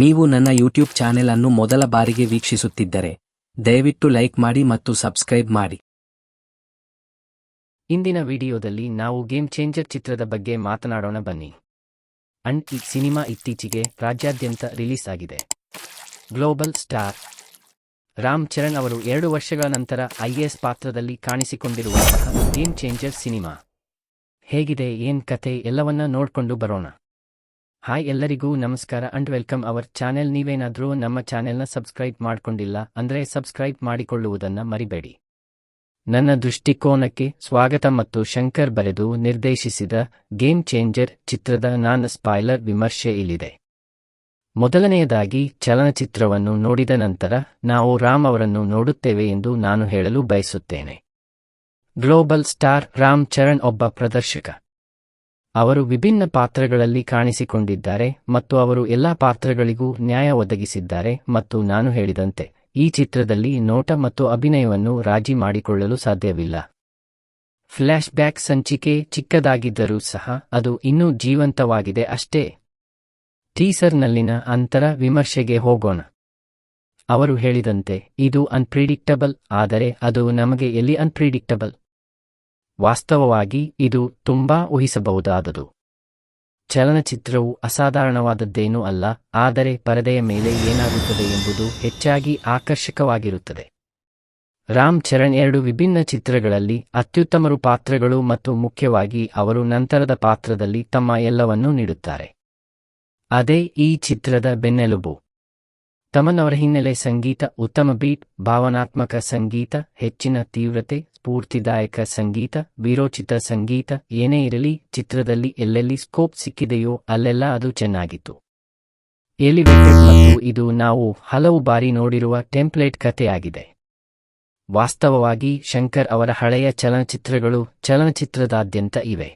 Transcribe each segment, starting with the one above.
ನೀವು ನನ್ನ YouTube channel ಅನ್ನು ಮೊದಲ ಬಾರಿಗೆ ವೀಕ್ಷಿಸುತ್ತಿದ್ದರೆ ದಯವಿಟ್ಟು ಲೈಕ್ ಮಾಡಿ ಮತ್ತು ಸಬ್ಸ್ಕ್ರೈಬ್ ಮಾಡಿ. ಇಂದಿನ ವಿಡಿಯೋದಲ್ಲಿ ನಾವು ಗೇಮ್ ಚೇಂಜರ್ ಚಿತ್ರದ ಬಗ್ಗೆ ಮಾತನಾಡೋಣ ಬನ್ನಿ. ಈ ಸಿನಿಮಾ ಇತ್ತೀಚೆಗೆ ರಾಜ್ಯಾದ್ಯಂತ ರಿಲೀಸ್ ಆಗಿದೆ. ಗ್ಲೋಬಲ್ ಸ್ಟಾರ್ ರಾಮ್ ಚರಣ್ ಅವರು 2 ವರ್ಷಗಳ ನಂತರ IAS ಪಾತ್ರದಲ್ಲಿ ಕಾಣಿಸಿಕೊಂಡಿರುವಂತಹ ಗೇಮ್ ಚೇಂಜರ್ ಸಿನಿಮಾ ಹೇಗಿದೆ, ಏನ್ ಕತೆ, ಎಲ್ಲವನ್ನ ನೋಡ್ಕೊಂಡು ಬರೋಣ. ಹಾಯ್ ಎಲ್ಲರಿಗೂ ನಮಸ್ಕಾರ ಅಂಡ್ ವೆಲ್ಕಮ್ ಅವರ್ ಚಾನೆಲ್. ನೀವೇನಾದ್ರೂ ನಮ್ಮ ಚಾನೆಲ್ನ ಸಬ್ಸ್ಕ್ರೈಬ್ ಮಾಡ್ಕೊಂಡಿಲ್ಲ ಅಂದ್ರೆ ಸಬ್ಸ್ಕ್ರೈಬ್ ಮಾಡಿಕೊಳ್ಳುವುದನ್ನ ಮರಿಬೇಡಿ. ನನ್ನ ದೃಷ್ಟಿಕೋನಕ್ಕೆ ಸ್ವಾಗತ ಮತ್ತು ಶಂಕರ್ ಬರೆದು ನಿರ್ದೇಶಿಸಿದ ಗೇಮ್ ಚೇಂಜರ್ ಚಿತ್ರದ ನಾನ್ ಸ್ಪಾಯ್ಲರ್ ವಿಮರ್ಶೆ ಇಲ್ಲಿದೆ. ಮೊದಲನೆಯದಾಗಿ, ಚಲನಚಿತ್ರವನ್ನು ನೋಡಿದ ನಂತರ ನಾವು ರಾಮ್ ಅವರನ್ನು ನೋಡುತ್ತೇವೆ ಎಂದು ನಾನು ಹೇಳಲು ಬಯಸುತ್ತೇನೆ. ಗ್ಲೋಬಲ್ ಸ್ಟಾರ್ ರಾಮ್ ಚರಣ್ ಒಬ್ಬ ಪ್ರದರ್ಶಕ. ಅವರು ವಿಭಿನ್ನ ಪಾತ್ರಗಳಲ್ಲಿ ಕಾಣಿಸಿಕೊಂಡಿದ್ದಾರೆ ಮತ್ತು ಅವರು ಎಲ್ಲಾ ಪಾತ್ರಗಳಿಗೂ ನ್ಯಾಯ ಒದಗಿಸಿದ್ದಾರೆ ಮತ್ತು ನಾನು ಹೇಳಿದಂತೆ ಈ ಚಿತ್ರದಲ್ಲಿ ನೋಟ ಮತ್ತು ಅಭಿನಯವನ್ನು ರಾಜಿ ಮಾಡಿಕೊಳ್ಳಲು ಸಾಧ್ಯವಿಲ್ಲ. ಫ್ಲ್ಯಾಶ್ ಬ್ಯಾಕ್ ಸಂಚಿಕೆ ಚಿಕ್ಕದಾಗಿದ್ದರೂ ಸಹ ಅದು ಇನ್ನೂ ಜೀವಂತವಾಗಿದೆ ಅಷ್ಟೇ. ಟೀಸರ್ನಲ್ಲಿನ ಅಂತರ ವಿಮರ್ಶೆಗೆ ಹೋಗೋಣ. ಅವರು ಹೇಳಿದಂತೆ ಇದು ಅನ್ಪ್ರಿಡಿಕ್ಟಬಲ್, ಆದರೆ ಅದು ನಮಗೆ ಎಲ್ಲಿ ಅನ್ಪ್ರಿಡಿಕ್ಟಬಲ್? ವಾಸ್ತವವಾಗಿ ಇದು ತುಂಬಾ ಊಹಿಸಬಹುದಾದದು. ಚಲನಚಿತ್ರವು ಅಸಾಧಾರಣವಾದದ್ದೇನೂ ಅಲ್ಲ, ಆದರೆ ಪರದೆಯ ಮೇಲೆ ಏನಾಗುತ್ತದೆ ಎಂಬುದು ಹೆಚ್ಚಾಗಿ ಆಕರ್ಷಕವಾಗಿರುತ್ತದೆ. ರಾಮ್ ಚರಣ್ 2 ವಿಭಿನ್ನ ಚಿತ್ರಗಳಲ್ಲಿ ಅತ್ಯುತ್ತಮರು ಪಾತ್ರಗಳು ಮತ್ತು ಮುಖ್ಯವಾಗಿ ಅವರು ನಂತರದ ಪಾತ್ರದಲ್ಲಿ ತಮ್ಮ ಎಲ್ಲವನ್ನೂ ನೀಡುತ್ತಾರೆ. ಅದೇ ಈ ಚಿತ್ರದ ಬೆನ್ನೆಲುಬು. ತಮನ್ ಅವರ ಹಿನ್ನೆಲೆ ಸಂಗೀತ, ಉತ್ತಮ ಬೀಟ್, ಭಾವನಾತ್ಮಕ ಸಂಗೀತ, ಹೆಚ್ಚಿನ ತೀವ್ರತೆ, ಸ್ಫೂರ್ತಿದಾಯಕ ಸಂಗೀತ, ವೀರೋಚಿತ ಸಂಗೀತ, ಏನೇ ಇರಲಿ, ಚಿತ್ರದಲ್ಲಿ ಎಲ್ಲೆಲ್ಲಿ ಸ್ಕೋಪ್ ಸಿಕ್ಕಿದೆಯೋ ಅಲ್ಲೆಲ್ಲ ಅದು ಚೆನ್ನಾಗಿತ್ತು. ಎಲಿವೇಟೆಡ್ ಮತ್ತು ಇದು ನಾವು ಹಲವು ಬಾರಿ ನೋಡಿರುವ ಟೆಂಪ್ಲೇಟ್ ಕಥೆಯಾಗಿದೆ. ವಾಸ್ತವವಾಗಿ ಶಂಕರ್ ಅವರ ಹಳೆಯ ಚಲನಚಿತ್ರಗಳು ಚಲನಚಿತ್ರದಾದ್ಯಂತ ಇವೆ.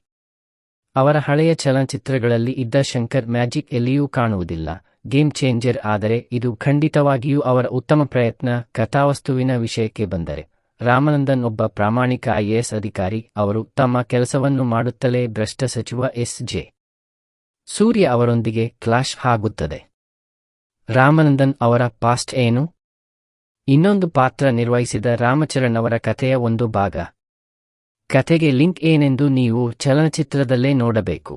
ಅವರ ಹಳೆಯ ಚಲನಚಿತ್ರಗಳಲ್ಲಿ ಇದ್ದ ಶಂಕರ್ ಮ್ಯಾಜಿಕ್ ಎಲ್ಲಿಯೂ ಕಾಣುವುದಿಲ್ಲ. ಗೇಮ್ ಚೇಂಜರ್ ಆದರೆ ಇದು ಖಂಡಿತವಾಗಿಯೂ ಅವರ ಉತ್ತಮ ಪ್ರಯತ್ನ. ಕಥಾವಸ್ತುವಿನ ವಿಷಯಕ್ಕೆ ಬಂದರೆ, ರಾಮನಂದನ್ ಒಬ್ಬ ಪ್ರಾಮಾಣಿಕ IAS ಅಧಿಕಾರಿ. ಅವರು ತಮ್ಮ ಕೆಲಸವನ್ನು ಮಾಡುತ್ತಲೇ ಭ್ರಷ್ಟ ಸಚಿವ SJ ಸೂರ್ಯ ಅವರೊಂದಿಗೆ ಕ್ಲಾಶ್ ಆಗುತ್ತದೆ. ರಾಮನಂದನ್ ಅವರ ಪಾಸ್ಟ್ ಏನು? ಇನ್ನೊಂದು ಪಾತ್ರ ನಿರ್ವಹಿಸಿದ ರಾಮಚರಣ್ ಅವರ ಕಥೆಯ ಒಂದು ಭಾಗ. ಕಥೆಗೆ ಲಿಂಕ್ ಏನೆಂದು ನೀವು ಚಲನಚಿತ್ರದಲ್ಲೇ ನೋಡಬೇಕು.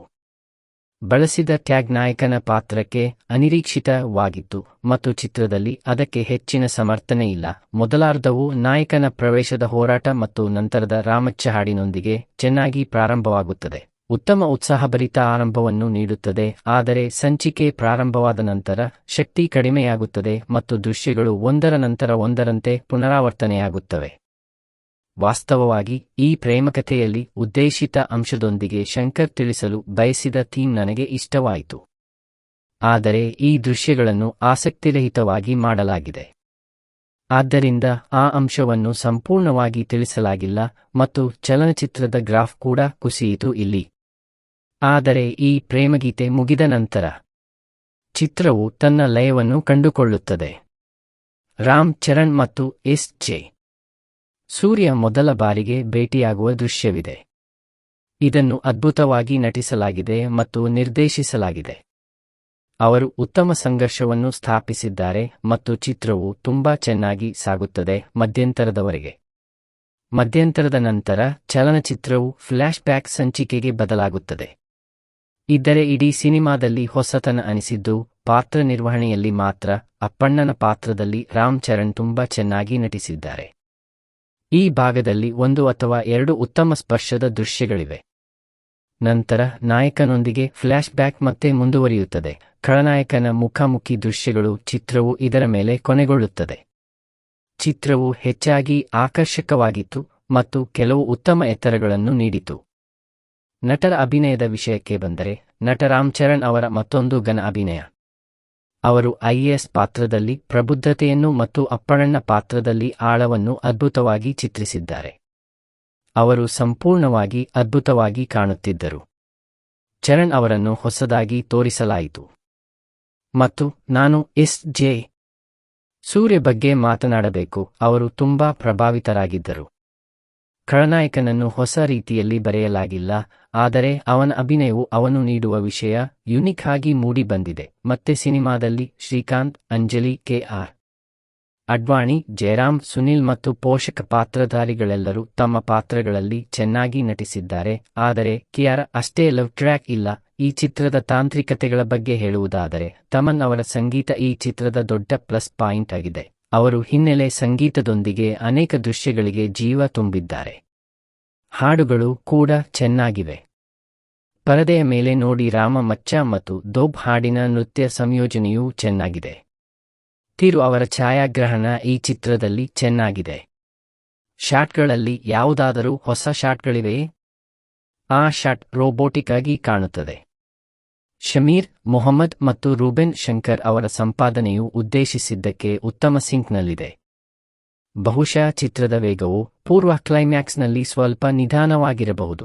ಬಳಸಿದ ಟ್ಯಾಗ್ ನಾಯಕನ ಪಾತ್ರಕ್ಕೆ ಅನಿರೀಕ್ಷಿತವಾಗಿತ್ತು ಮತ್ತು ಚಿತ್ರದಲ್ಲಿ ಅದಕ್ಕೆ ಹೆಚ್ಚಿನ ಸಮರ್ಥನೆ ಇಲ್ಲ. ಮೊದಲಾರ್ಧವು ನಾಯಕನ ಪ್ರವೇಶದ ಹೋರಾಟ ಮತ್ತು ನಂತರದ ರಾಮಚ್ಚ ಹಾಡಿನೊಂದಿಗೆ ಚೆನ್ನಾಗಿ ಪ್ರಾರಂಭವಾಗುತ್ತದೆ. ಉತ್ತಮ ಉತ್ಸಾಹಭರಿತ ಆರಂಭವನ್ನು ನೀಡುತ್ತದೆ, ಆದರೆ ಸಂಚಿಕೆ ಪ್ರಾರಂಭವಾದ ನಂತರ ಶಕ್ತಿ ಕಡಿಮೆಯಾಗುತ್ತದೆ ಮತ್ತು ದೃಶ್ಯಗಳು ಒಂದರ ನಂತರ ಒಂದರಂತೆ ಪುನರಾವರ್ತನೆಯಾಗುತ್ತವೆ. ವಾಸ್ತವವಾಗಿ ಈ ಪ್ರೇಮಕಥೆಯಲ್ಲಿ ಉದ್ದೇಶಿತ ಅಂಶದೊಂದಿಗೆ ಶಂಕರ್ ತಿಳಿಸಲು ಬಯಸಿದ ಥೀಮ್ ನನಗೆ ಇಷ್ಟವಾಯಿತು, ಆದರೆ ಈ ದೃಶ್ಯಗಳನ್ನು ಆಸಕ್ತಿರಹಿತವಾಗಿ ಮಾಡಲಾಗಿದೆ. ಆದ್ದರಿಂದ ಆ ಅಂಶವನ್ನು ಸಂಪೂರ್ಣವಾಗಿ ತಿಳಿಸಲಾಗಿಲ್ಲ ಮತ್ತು ಚಲನಚಿತ್ರದ ಗ್ರಾಫ್ ಕೂಡ ಕುಸಿಯಿತು ಇಲ್ಲಿ. ಆದರೆ ಈ ಪ್ರೇಮಗೀತೆ ಮುಗಿದ ನಂತರ ಚಿತ್ರವು ತನ್ನ ಲಯವನ್ನು ಕಂಡುಕೊಳ್ಳುತ್ತದೆ. ರಾಮ್ ಚರಣ್ ಮತ್ತು SJ ಸೂರ್ಯ ಮೊದಲ ಬಾರಿಗೆ ಭೇಟಿಯಾಗುವ ದೃಶ್ಯವಿದೆ. ಇದನ್ನು ಅದ್ಭುತವಾಗಿ ನಟಿಸಲಾಗಿದೆ ಮತ್ತು ನಿರ್ದೇಶಿಸಲಾಗಿದೆ. ಅವರು ಉತ್ತಮ ಸಂಘರ್ಷವನ್ನು ಸ್ಥಾಪಿಸಿದ್ದಾರೆ ಮತ್ತು ಚಿತ್ರವು ತುಂಬಾ ಚೆನ್ನಾಗಿ ಸಾಗುತ್ತದೆ ಮಧ್ಯಂತರದವರೆಗೆ. ಮಧ್ಯಂತರದ ನಂತರ ಚಲನಚಿತ್ರವು ಫ್ಲ್ಯಾಶ್ ಬ್ಯಾಕ್ ಸಂಚಿಕೆಗೆ ಬದಲಾಗುತ್ತದೆ. ಇದ್ದರೆ ಇಡೀ ಸಿನಿಮಾದಲ್ಲಿ ಹೊಸತನ ಅನಿಸಿದ್ದು ಪಾತ್ರ ನಿರ್ವಹಣೆಯಲ್ಲಿ ಮಾತ್ರ. ಅಪ್ಪಣ್ಣನ ಪಾತ್ರದಲ್ಲಿ ರಾಮ್ ಚರಣ್ ತುಂಬಾ ಚೆನ್ನಾಗಿ ನಟಿಸಿದ್ದಾರೆ. ಈ ಭಾಗದಲ್ಲಿ 1 ಅಥವಾ 2 ಉತ್ತಮ ಸ್ಪರ್ಶದ ದೃಶ್ಯಗಳಿವೆ. ನಂತರ ನಾಯಕನೊಂದಿಗೆ ಫ್ಲ್ಯಾಶ್ ಬ್ಯಾಕ್ ಮತ್ತೆ ಮುಂದುವರಿಯುತ್ತದೆ. ಖಳನಾಯಕನ ಮುಖಾಮುಖಿ ದೃಶ್ಯಗಳು. ಚಿತ್ರವು ಇದರ ಮೇಲೆ ಕೊನೆಗೊಳ್ಳುತ್ತದೆ. ಚಿತ್ರವು ಹೆಚ್ಚಾಗಿ ಆಕರ್ಷಕವಾಗಿತ್ತು ಮತ್ತು ಕೆಲವು ಉತ್ತಮ ಎತ್ತರಗಳನ್ನು ನೀಡಿತು. ನಟರ ಅಭಿನಯದ ವಿಷಯಕ್ಕೆ ಬಂದರೆ, ನಟ ರಾಮ್ ಚರಣ್ ಅವರ ಮತ್ತೊಂದು ಘನ ಅಭಿನಯ. ಅವರು IAS ಪಾತ್ರದಲ್ಲಿ ಪ್ರಬುದ್ಧತೆಯನ್ನು ಮತ್ತು ಅಪ್ಪಣ್ಣನ ಪಾತ್ರದಲ್ಲಿ ಆಳವನ್ನು ಅದ್ಭುತವಾಗಿ ಚಿತ್ರಿಸಿದ್ದಾರೆ. ಅವರು ಸಂಪೂರ್ಣವಾಗಿ ಅದ್ಭುತವಾಗಿ ಕಾಣುತ್ತಿದ್ದರು. ಚರಣ್ ಅವರನ್ನು ಹೊಸದಾಗಿ ತೋರಿಸಲಾಯಿತು. ಮತ್ತು ನಾನು SJ ಸೂರ್ಯ ಬಗ್ಗೆ ಮಾತನಾಡಬೇಕು. ಅವರು ತುಂಬಾ ಪ್ರಭಾವಿತರಾಗಿದ್ದರು. ಖಳನಾಯಕನನ್ನು ಹೊಸ ರೀತಿಯಲ್ಲಿ ಬರೆಯಲಾಗಿಲ್ಲ, ಆದರೆ ಅವನ ಅಭಿನಯವು ಅವನು ನೀಡುವ ವಿಷಯ ಯುನಿಕ್ ಆಗಿ ಮೂಡಿ ಬಂದಿದೆ. ಮತ್ತೆ ಸಿನಿಮಾದಲ್ಲಿ ಶ್ರೀಕಾಂತ್, ಅಂಜಲಿ, ಕೆ.ಆರ್. ಅಡ್ವಾಣಿ, ಜಯರಾಮ್, ಸುನಿಲ್ ಮತ್ತು ಪೋಷಕ ಪಾತ್ರಧಾರಿಗಳೆಲ್ಲರೂ ತಮ್ಮ ಪಾತ್ರಗಳಲ್ಲಿ ಚೆನ್ನಾಗಿ ನಟಿಸಿದ್ದಾರೆ. ಆದರೆ ಕೆ.ಆರ್. ಅಷ್ಟೇ ಲವ್ ಟ್ರ್ಯಾಕ್ ಇಲ್ಲ. ಈ ಚಿತ್ರದ ತಾಂತ್ರಿಕತೆಗಳ ಬಗ್ಗೆ ಹೇಳುವುದಾದರೆ, ತಮನ್ ಅವರ ಸಂಗೀತ ಈ ಚಿತ್ರದ ದೊಡ್ಡ ಪ್ಲಸ್ ಪಾಯಿಂಟ್ ಆಗಿದೆ. ಅವರು ಹಿನ್ನೆಲೆ ಸಂಗೀತದೊಂದಿಗೆ ಅನೇಕ ದೃಶ್ಯಗಳಿಗೆ ಜೀವ ತುಂಬಿದ್ದಾರೆ. ಹಾಡುಗಳು ಕೂಡ ಚೆನ್ನಾಗಿವೆ. ಪರದೆಯ ಮೇಲೆ ನೋಡಿ ರಾಮ ಮಚ್ಚ ಮತ್ತು ದೋಬ್ ಹಾಡಿನ ನೃತ್ಯ ಸಂಯೋಜನೆಯೂ ಚೆನ್ನಾಗಿದೆ. ತಿರು ಅವರ ಛಾಯಾಗ್ರಹಣ ಈ ಚಿತ್ರದಲ್ಲಿ ಚೆನ್ನಾಗಿದೆ. ಶಾಟ್ಗಳಲ್ಲಿ ಯಾವುದಾದರೂ ಹೊಸ ಶಾಟ್ಗಳಿವೆಯೇ? ಆ ಶಾಟ್ ರೋಬೋಟಿಕ್ ಆಗಿ ಕಾಣುತ್ತದೆ. ಶಮೀರ್, ಮೊಹಮ್ಮದ್ ಮತ್ತು ರೂಬೆನ್ ಶಂಕರ್ ಅವರ ಸಂಪಾದನೆಯು ಉದ್ದೇಶಿಸಿದ್ದಕ್ಕೆ ಉತ್ತಮ ಸಿಂಕ್ನಲ್ಲಿದೆ. ಬಹುಶಃ ಚಿತ್ರದ ವೇಗವು ಪೂರ್ವ ಕ್ಲೈಮ್ಯಾಕ್ಸ್ನಲ್ಲಿ ಸ್ವಲ್ಪ ನಿಧಾನವಾಗಿರಬಹುದು.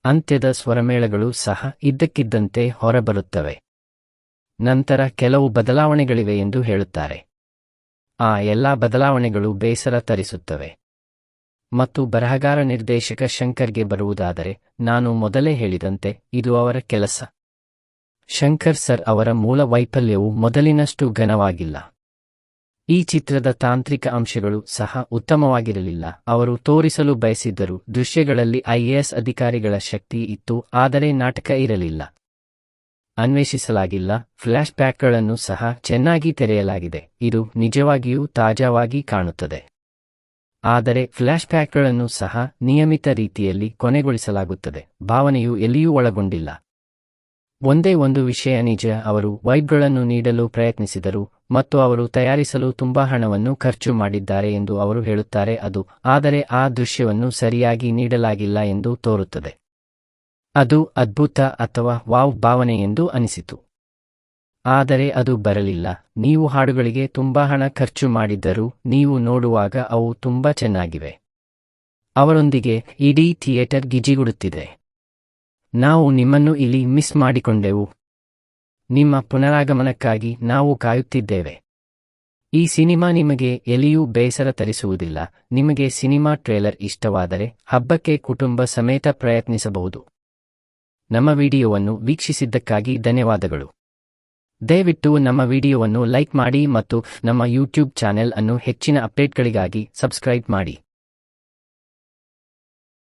ಅಂತ್ಯದ ಸ್ವರಮೇಳಗಳು ಸಹ ಇದ್ದಕ್ಕಿದ್ದಂತೆ ಹೊರಬರುತ್ತವೆ. ನಂತರ ಕೆಲವು ಬದಲಾವಣೆಗಳಿವೆ ಎಂದು ಹೇಳುತ್ತಾರೆ. ಆ ಎಲ್ಲಾ ಬದಲಾವಣೆಗಳು ಬೇಸರ ತರಿಸುತ್ತವೆ. ಮತ್ತು ಬರಹಗಾರ ನಿರ್ದೇಶಕ ಶಂಕರ್ಗೆ ಬರುವುದಾದರೆ, ನಾನು ಮೊದಲೇ ಹೇಳಿದಂತೆ ಇದು ಅವರ ಕೆಲಸ. ಶಂಕರ್ ಸರ್ ಅವರ ಮೂಲ ವೈಫಲ್ಯವು ಮೊದಲಿನಷ್ಟು ಘನವಾಗಿಲ್ಲ. ಈ ಚಿತ್ರದ ತಾಂತ್ರಿಕ ಅಂಶಗಳು ಸಹ ಉತ್ತಮವಾಗಿರಲಿಲ್ಲ. ಅವರು ತೋರಿಸಲು ಬಯಸಿದ್ದರು ದೃಶ್ಯಗಳಲ್ಲಿ ಐಎಎಸ್ ಅಧಿಕಾರಿಗಳ ಶಕ್ತಿ ಇತ್ತು, ಆದರೆ ನಾಟಕ ಇರಲಿಲ್ಲ. ಅನ್ವೇಷಿಸಲಾಗಿಲ್ಲ. ಫ್ಲ್ಯಾಶ್ ಬ್ಯಾಕ್ಗಳನ್ನು ಸಹ ಚೆನ್ನಾಗಿ ತೆರೆಯಲಾಗಿದೆ. ಇದು ನಿಜವಾಗಿಯೂ ತಾಜಾವಾಗಿ ಕಾಣುತ್ತದೆ. ಆದರೆ ಫ್ಲ್ಯಾಶ್ ಬ್ಯಾಕ್ಗಳನ್ನು ಸಹ ನಿಯಮಿತ ರೀತಿಯಲ್ಲಿ ಕೊನೆಗೊಳಿಸಲಾಗುತ್ತದೆ. ಭಾವನೆಯು ಎಲ್ಲಿಯೂ ಒಳಗೊಂಡಿಲ್ಲ. ಒಂದೇ ಒಂದು ವಿಷಯ ನಿಜ, ಅವರು ವೈಬ್ಗಳನ್ನು ನೀಡಲು ಪ್ರಯತ್ನಿಸಿದರು ಮತ್ತು ಅವರು ತಯಾರಿಸಲು ತುಂಬಾ ಹಣವನ್ನು ಖರ್ಚು ಮಾಡಿದ್ದಾರೆ ಎಂದು ಅವರು ಹೇಳುತ್ತಾರೆ ಅದು, ಆದರೆ ಆ ದೃಶ್ಯವನ್ನು ಸರಿಯಾಗಿ ನೀಡಲಾಗಿಲ್ಲ ಎಂದು ತೋರುತ್ತದೆ. ಅದು ಅದ್ಭುತ ಅಥವಾ ವಾವ್ ಭಾವನೆ ಎಂದು ಅನಿಸಿತು. ಆದರೆ ಅದು ಬರಲಿಲ್ಲ. ನೀವು ಹಾಡುಗಳಿಗೆ ತುಂಬಾ ಹಣ ಖರ್ಚು ಮಾಡಿದ್ದರೂ ನೀವು ನೋಡುವಾಗ ಅವು ತುಂಬಾ ಚೆನ್ನಾಗಿವೆ. ಅವರೊಂದಿಗೆ ಇಡೀ ಥಿಯೇಟರ್ ಗಿಜಿಗುಡುತ್ತಿದೆ. ನಾವು ನಿಮ್ಮನ್ನು ಇಲ್ಲಿ ಮಿಸ್ ಮಾಡಿಕೊಂಡೆವು. ನಿಮ್ಮ ಪುನರಾಗಮನಕ್ಕಾಗಿ ನಾವು ಕಾಯುತ್ತಿದ್ದೇವೆ. ಈ ಸಿನಿಮಾ ನಿಮಗೆ ಎಲ್ಲಿಯೂ ಬೇಸರ ತರಿಸುವುದಿಲ್ಲ. ನಿಮಗೆ ಸಿನಿಮಾ ಟ್ರೇಲರ್ ಇಷ್ಟವಾದರೆ ಹಬ್ಬಕ್ಕೆ ಕುಟುಂಬ ಸಮೇತ ಪ್ರಯತ್ನಿಸಬಹುದು. ನಮ್ಮ ವಿಡಿಯೋವನ್ನು ವೀಕ್ಷಿಸಿದ್ದಕ್ಕಾಗಿ ಧನ್ಯವಾದಗಳು. ದಯವಿಟ್ಟು ನಮ್ಮ ವಿಡಿಯೋವನ್ನು ಲೈಕ್ ಮಾಡಿ ಮತ್ತು ನಮ್ಮ ಯೂಟ್ಯೂಬ್ ಚಾನೆಲ್ ಅನ್ನು ಹೆಚ್ಚಿನ ಅಪ್ಡೇಟ್ಗಳಿಗಾಗಿ ಸಬ್ಸ್ಕ್ರೈಬ್ ಮಾಡಿ.